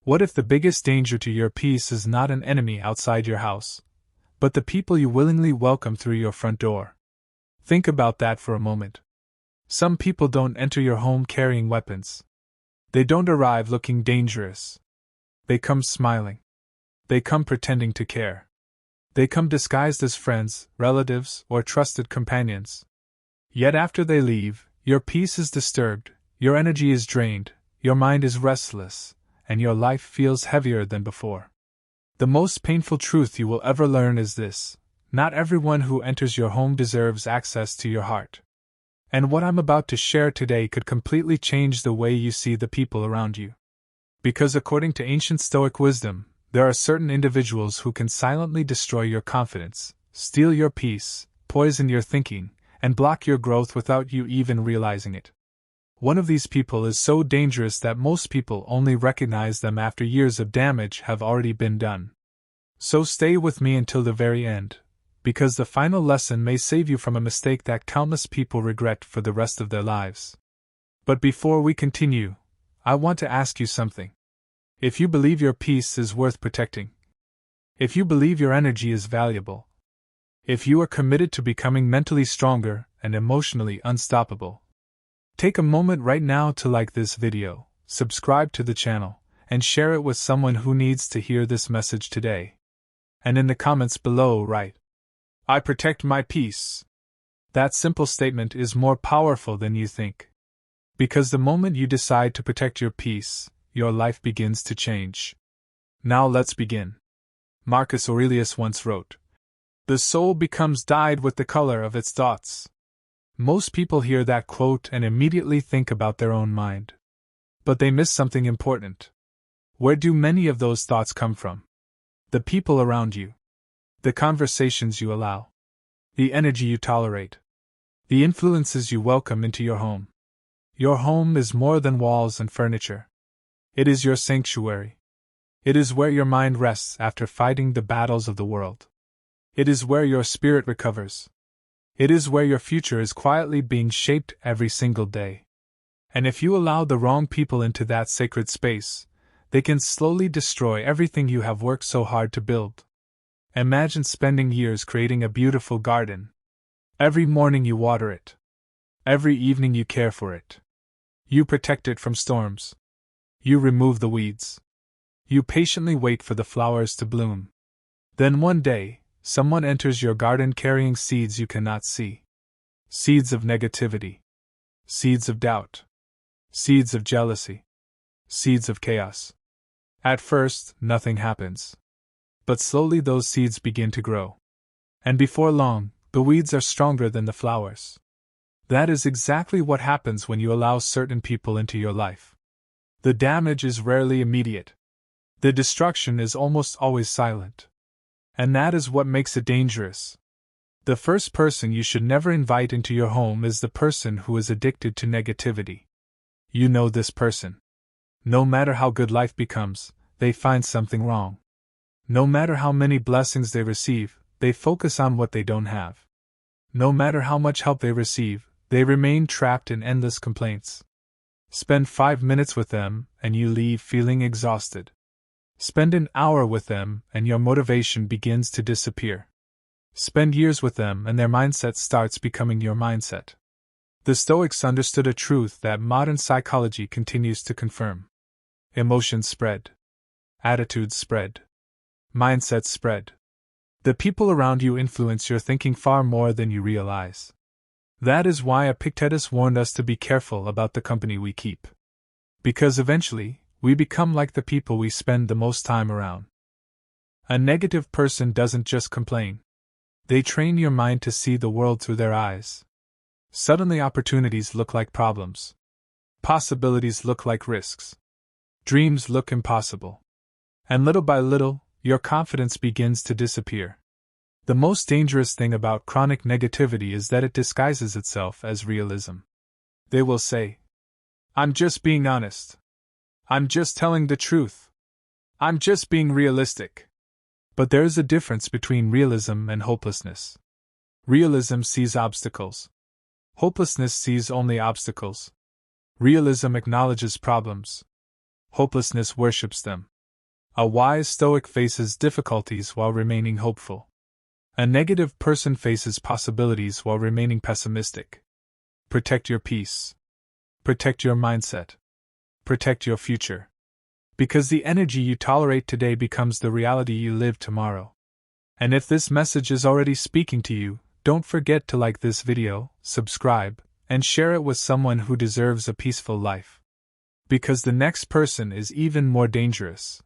What if the biggest danger to your peace is not an enemy outside your house, but the people you willingly welcome through your front door? Think about that for a moment. Some people don't enter your home carrying weapons. They don't arrive looking dangerous. They come smiling. They come pretending to care. They come disguised as friends, relatives, or trusted companions. Yet after they leave, your peace is disturbed, your energy is drained, your mind is restless, and your life feels heavier than before. The most painful truth you will ever learn is this: not everyone who enters your home deserves access to your heart. And what I'm about to share today could completely change the way you see the people around you. Because according to ancient Stoic wisdom, there are certain individuals who can silently destroy your confidence, steal your peace, poison your thinking, and block your growth without you even realizing it. One of these people is so dangerous that most people only recognize them after years of damage have already been done. So stay with me until the very end, because the final lesson may save you from a mistake that countless people regret for the rest of their lives. But before we continue, I want to ask you something. If you believe your peace is worth protecting, if you believe your energy is valuable, if you are committed to becoming mentally stronger and emotionally unstoppable, take a moment right now to like this video, subscribe to the channel, and share it with someone who needs to hear this message today. And in the comments below write, "I protect my peace." That simple statement is more powerful than you think. Because the moment you decide to protect your peace, your life begins to change. Now let's begin. Marcus Aurelius once wrote, "The soul becomes dyed with the color of its thoughts." Most people hear that quote and immediately think about their own mind. But they miss something important. Where do many of those thoughts come from? The people around you. The conversations you allow. The energy you tolerate. The influences you welcome into your home. Your home is more than walls and furniture. It is your sanctuary. It is where your mind rests after fighting the battles of the world. It is where your spirit recovers. It is where your future is quietly being shaped every single day. And if you allow the wrong people into that sacred space, they can slowly destroy everything you have worked so hard to build. Imagine spending years creating a beautiful garden. Every morning you water it. Every evening you care for it. You protect it from storms. You remove the weeds. You patiently wait for the flowers to bloom. Then one day, someone enters your garden carrying seeds you cannot see. Seeds of negativity. Seeds of doubt. Seeds of jealousy. Seeds of chaos. At first, nothing happens. But slowly those seeds begin to grow. And before long, the weeds are stronger than the flowers. That is exactly what happens when you allow certain people into your life. The damage is rarely immediate. The destruction is almost always silent. And that is what makes it dangerous. The first person you should never invite into your home is the person who is addicted to negativity. You know this person. No matter how good life becomes, they find something wrong. No matter how many blessings they receive, they focus on what they don't have. No matter how much help they receive, they remain trapped in endless complaints. Spend 5 minutes with them, and you leave feeling exhausted. Spend an hour with them, and your motivation begins to disappear. Spend years with them, and their mindset starts becoming your mindset. The Stoics understood a truth that modern psychology continues to confirm. Emotions spread. Attitudes spread. Mindsets spread. The people around you influence your thinking far more than you realize. That is why Epictetus warned us to be careful about the company we keep. Because eventually, we become like the people we spend the most time around. A negative person doesn't just complain. They train your mind to see the world through their eyes. Suddenly opportunities look like problems. Possibilities look like risks. Dreams look impossible. And little by little, your confidence begins to disappear. The most dangerous thing about chronic negativity is that it disguises itself as realism. They will say, "I'm just being honest. I'm just telling the truth. I'm just being realistic." But there is a difference between realism and hopelessness. Realism sees obstacles. Hopelessness sees only obstacles. Realism acknowledges problems. Hopelessness worships them. A wise Stoic faces difficulties while remaining hopeful. A negative person faces possibilities while remaining pessimistic. Protect your peace. Protect your mindset. Protect your future. Because the energy you tolerate today becomes the reality you live tomorrow. And if this message is already speaking to you, don't forget to like this video, subscribe, and share it with someone who deserves a peaceful life. Because the next person is even more dangerous.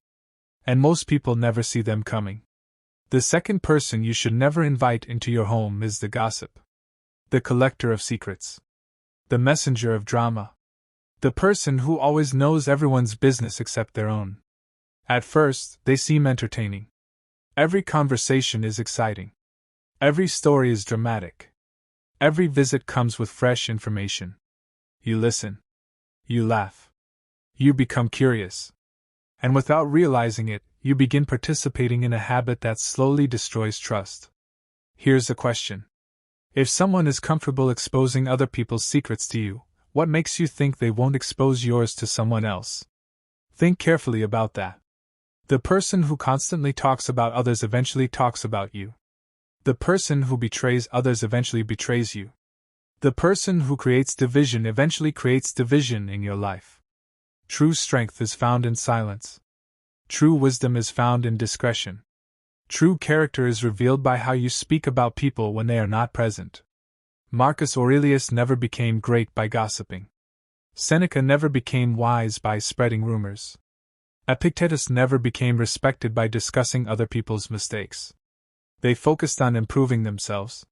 And most people never see them coming. The second person you should never invite into your home is the gossip. The collector of secrets. The messenger of drama. The person who always knows everyone's business except their own. At first, they seem entertaining. Every conversation is exciting. Every story is dramatic. Every visit comes with fresh information. You listen. You laugh. You become curious. And without realizing it, you begin participating in a habit that slowly destroys trust. Here's a question. If someone is comfortable exposing other people's secrets to you, what makes you think they won't expose yours to someone else? Think carefully about that. The person who constantly talks about others eventually talks about you. The person who betrays others eventually betrays you. The person who creates division eventually creates division in your life. True strength is found in silence. True wisdom is found in discretion. True character is revealed by how you speak about people when they are not present. Marcus Aurelius never became great by gossiping. Seneca never became wise by spreading rumors. Epictetus never became respected by discussing other people's mistakes. They focused on improving themselves.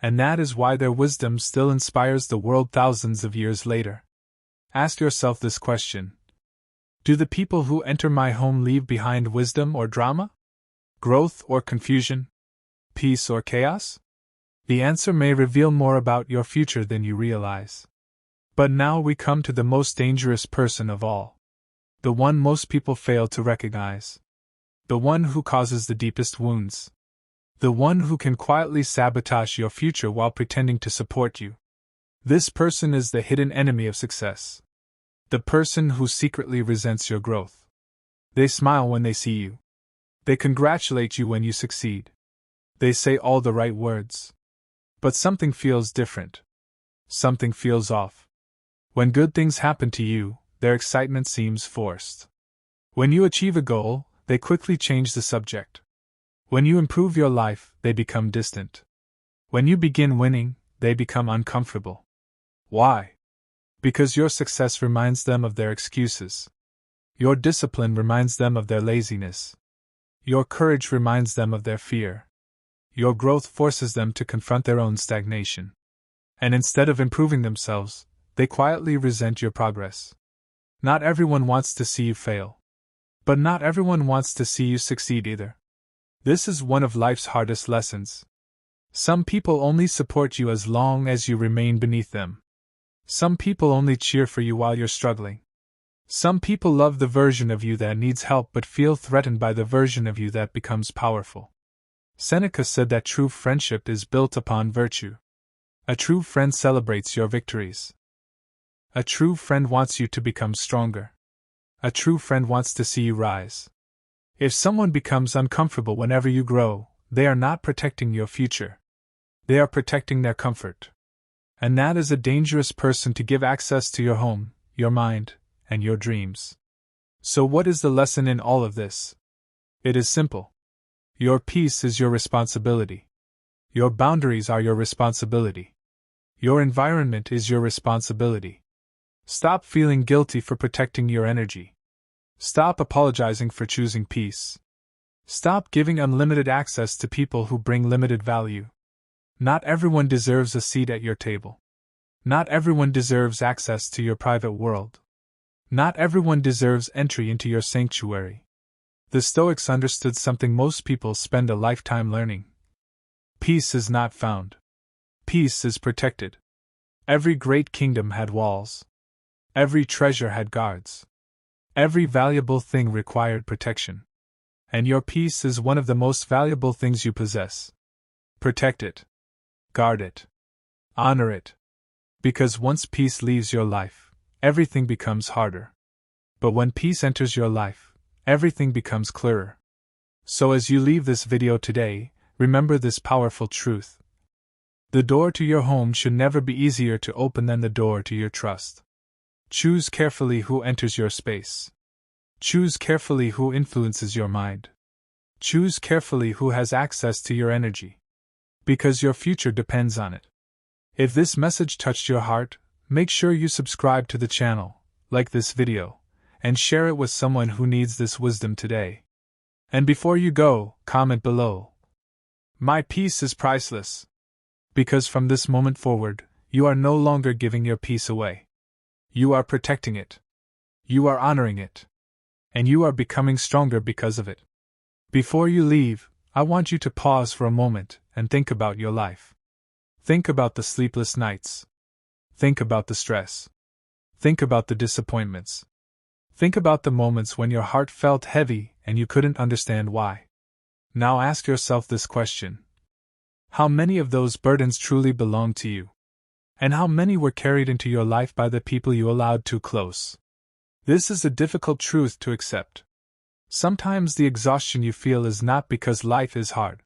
And that is why their wisdom still inspires the world thousands of years later. Ask yourself this question. Do the people who enter my home leave behind wisdom or drama? Growth or confusion? Peace or chaos? The answer may reveal more about your future than you realize. But now we come to the most dangerous person of all. The one most people fail to recognize. The one who causes the deepest wounds. The one who can quietly sabotage your future while pretending to support you. This person is the hidden enemy of success. The person who secretly resents your growth. They smile when they see you. They congratulate you when you succeed. They say all the right words. But something feels different. Something feels off. When good things happen to you, their excitement seems forced. When you achieve a goal, they quickly change the subject. When you improve your life, they become distant. When you begin winning, they become uncomfortable. Why? Because your success reminds them of their excuses. Your discipline reminds them of their laziness. Your courage reminds them of their fear. Your growth forces them to confront their own stagnation. And instead of improving themselves, they quietly resent your progress. Not everyone wants to see you fail. But not everyone wants to see you succeed either. This is one of life's hardest lessons. Some people only support you as long as you remain beneath them. Some people only cheer for you while you're struggling. Some people love the version of you that needs help but feel threatened by the version of you that becomes powerful. Seneca said that true friendship is built upon virtue. A true friend celebrates your victories. A true friend wants you to become stronger. A true friend wants to see you rise. If someone becomes uncomfortable whenever you grow, they are not protecting your future. They are protecting their comfort. And that is a dangerous person to give access to your home, your mind, and your dreams. So what is the lesson in all of this? It is simple. Your peace is your responsibility. Your boundaries are your responsibility. Your environment is your responsibility. Stop feeling guilty for protecting your energy. Stop apologizing for choosing peace. Stop giving unlimited access to people who bring limited value. Not everyone deserves a seat at your table. Not everyone deserves access to your private world. Not everyone deserves entry into your sanctuary. The Stoics understood something most people spend a lifetime learning. Peace is not found. Peace is protected. Every great kingdom had walls. Every treasure had guards. Every valuable thing required protection. And your peace is one of the most valuable things you possess. Protect it. Guard it. Honor it. Because once peace leaves your life, everything becomes harder. But when peace enters your life, everything becomes clearer. So as you leave this video today, remember this powerful truth. The door to your home should never be easier to open than the door to your trust. Choose carefully who enters your space. Choose carefully who influences your mind. Choose carefully who has access to your energy. Because your future depends on it. If this message touched your heart, make sure you subscribe to the channel, like this video, and share it with someone who needs this wisdom today. And before you go, comment below. My peace is priceless. Because from this moment forward, you are no longer giving your peace away. You are protecting it. You are honoring it. And you are becoming stronger because of it. Before you leave, I want you to pause for a moment and think about your life. Think about the sleepless nights. Think about the stress. Think about the disappointments. Think about the moments when your heart felt heavy and you couldn't understand why. Now ask yourself this question. How many of those burdens truly belong to you? And how many were carried into your life by the people you allowed too close? This is a difficult truth to accept. Sometimes the exhaustion you feel is not because life is hard.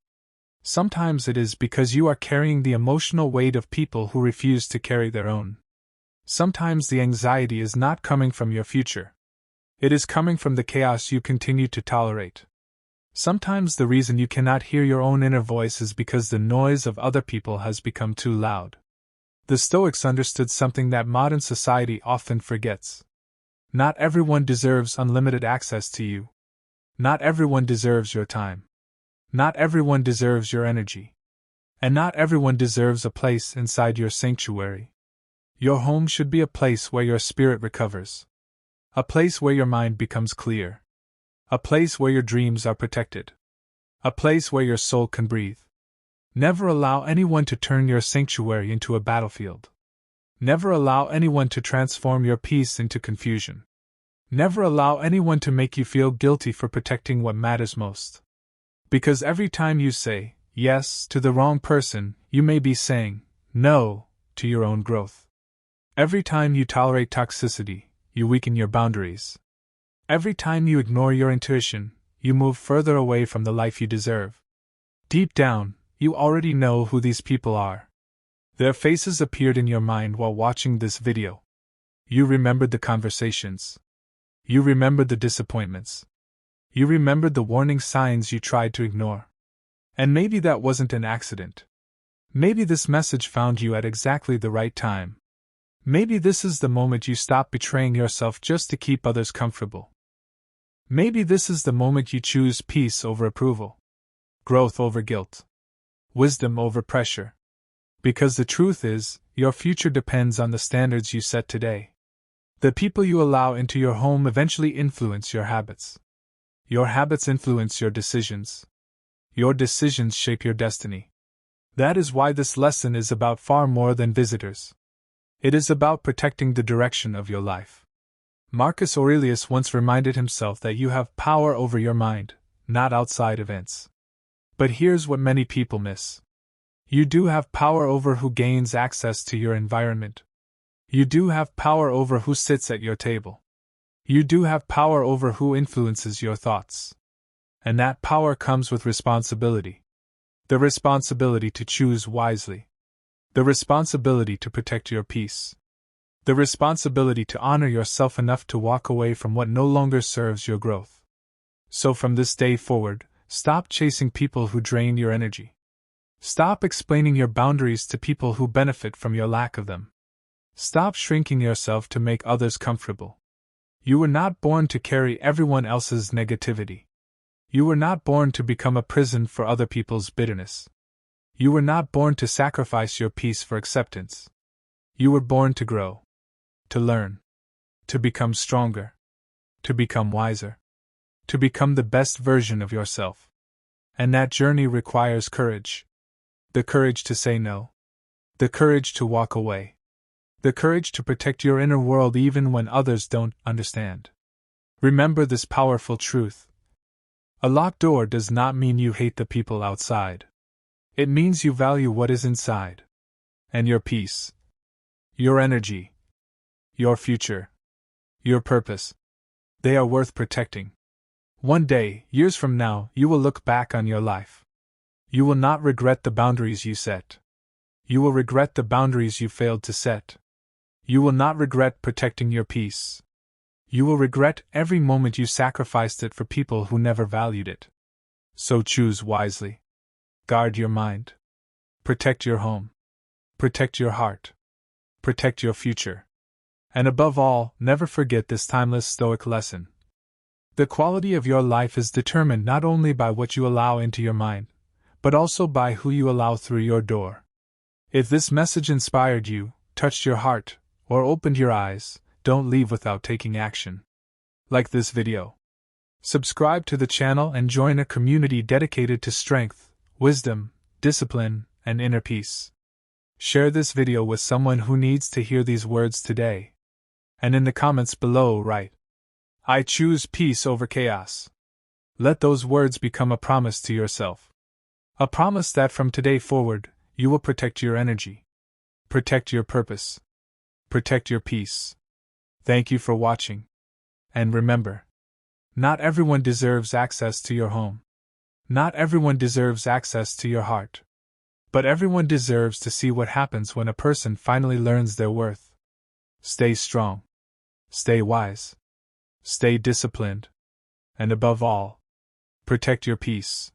Sometimes it is because you are carrying the emotional weight of people who refuse to carry their own. Sometimes the anxiety is not coming from your future. It is coming from the chaos you continue to tolerate. Sometimes the reason you cannot hear your own inner voice is because the noise of other people has become too loud. The Stoics understood something that modern society often forgets. Not everyone deserves unlimited access to you. Not everyone deserves your time. Not everyone deserves your energy. And not everyone deserves a place inside your sanctuary. Your home should be a place where your spirit recovers. A place where your mind becomes clear. A place where your dreams are protected. A place where your soul can breathe. Never allow anyone to turn your sanctuary into a battlefield. Never allow anyone to transform your peace into confusion. Never allow anyone to make you feel guilty for protecting what matters most. Because every time you say yes to the wrong person, you may be saying no to your own growth. Every time you tolerate toxicity, you weaken your boundaries. Every time you ignore your intuition, you move further away from the life you deserve. Deep down, you already know who these people are. Their faces appeared in your mind while watching this video. You remembered the conversations. You remembered the disappointments. You remembered the warning signs you tried to ignore. And maybe that wasn't an accident. Maybe this message found you at exactly the right time. Maybe this is the moment you stop betraying yourself just to keep others comfortable. Maybe this is the moment you choose peace over approval, growth over guilt, wisdom over pressure. Because the truth is, your future depends on the standards you set today. The people you allow into your home eventually influence your habits. Your habits influence your decisions. Your decisions shape your destiny. That is why this lesson is about far more than visitors. It is about protecting the direction of your life. Marcus Aurelius once reminded himself that you have power over your mind, not outside events. But here's what many people miss. You do have power over who gains access to your environment. You do have power over who sits at your table. You do have power over who influences your thoughts. And that power comes with responsibility. The responsibility to choose wisely. The responsibility to protect your peace. The responsibility to honor yourself enough to walk away from what no longer serves your growth. So from this day forward, stop chasing people who drain your energy. Stop explaining your boundaries to people who benefit from your lack of them. Stop shrinking yourself to make others comfortable. You were not born to carry everyone else's negativity. You were not born to become a prison for other people's bitterness. You were not born to sacrifice your peace for acceptance. You were born to grow. To learn. To become stronger. To become wiser. To become the best version of yourself. And that journey requires courage. The courage to say no. The courage to walk away. The courage to protect your inner world even when others don't understand. Remember this powerful truth. A locked door does not mean you hate the people outside. It means you value what is inside. And your peace. Your energy. Your future. Your purpose. They are worth protecting. One day, years from now, you will look back on your life. You will not regret the boundaries you set. You will regret the boundaries you failed to set. You will not regret protecting your peace. You will regret every moment you sacrificed it for people who never valued it. So choose wisely. Guard your mind. Protect your home. Protect your heart. Protect your future. And above all, never forget this timeless Stoic lesson. The quality of your life is determined not only by what you allow into your mind, but also by who you allow through your door. If this message inspired you, touched your heart, or opened your eyes, don't leave without taking action. Like this video. Subscribe to the channel and join a community dedicated to strength, wisdom, discipline, and inner peace. Share this video with someone who needs to hear these words today. And in the comments below write, "I choose peace over chaos." Let those words become a promise to yourself. A promise that from today forward, you will protect your energy. Protect your purpose. Protect your peace. Thank you for watching. And remember, not everyone deserves access to your home. Not everyone deserves access to your heart. But everyone deserves to see what happens when a person finally learns their worth. Stay strong. Stay wise. Stay disciplined. And above all, protect your peace.